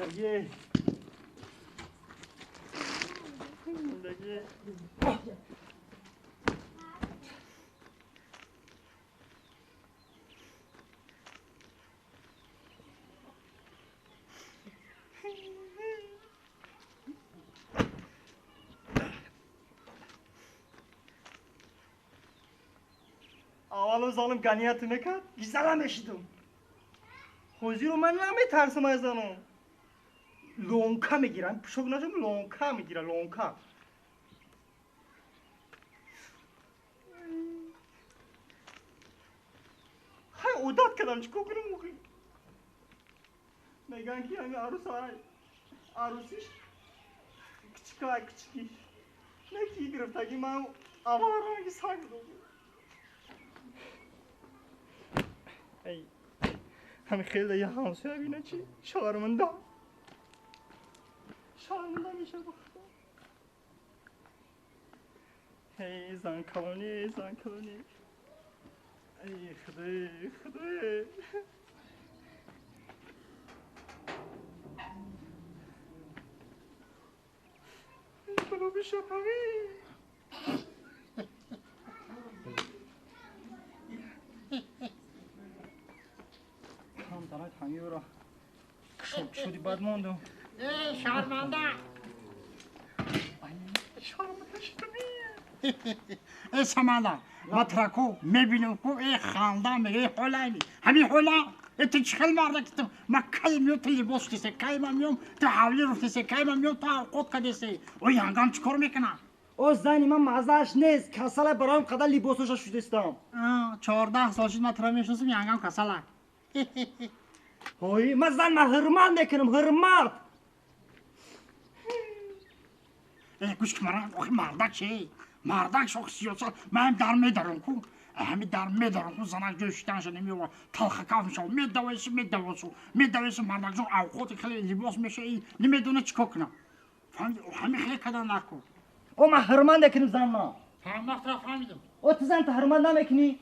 زندگی اول ظالم گنیت نکرد گیزلم اشیدم خوزی رو من نمیترسم از آنو لونکا میگیرم شک نشم لونکا میگیرم لونکا های عدت کردم چیکار کنم موقعی میگن که همین عروسیش کچکای کچکیش نکی گرفتگی من آوارانگی سای بودم ای همین خیلی یه همسایه بینه چی شرمنده میشه بخدا ای زن کلانی ای خدای بلا بشه همین هم دارد همین را شدی بد موندم ای شرمنده شرمنده شدم ای سمالا مترکو میبینم کو ای خاندان میگه حولایی همین حولا تو چخل مرده که ما کی میو تو لباس کسی کی ما میوم تو حولی رو کسی کی ما میوم تو قد کدیسی او یانگام چیکار میکنه او زنی من مزهش نیست کسل برایم قدر لباسوش شدستم 14 سال شد مترا میشناسم یانگام کسلا هوی من زن من هرمت نکنم هرمت گوش که مرا مردک چی مردک شخصیت من در میدارم کو همین در میدارم کو زنک جوشتنش نمیوه تلخ کافشو میدویسم مردک جون اوقات خیلی لباس میشه ای نمیدونه چیکار کنه همین خیلی کدام نکو او من هرمت نکنم زن ما وقت را فهمیدم او تو زن تو هرمت نمیکنی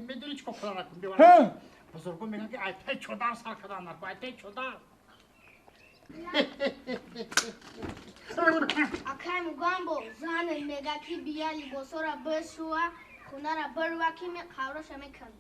میدونی چیکار کنه نکن ها بزرگو میگن که ایته 14 سال کدام نکو ایته 14 اکرم گامبو زن میگه که بیا لباسو را بشوه خونه را بروا که می خورش میکن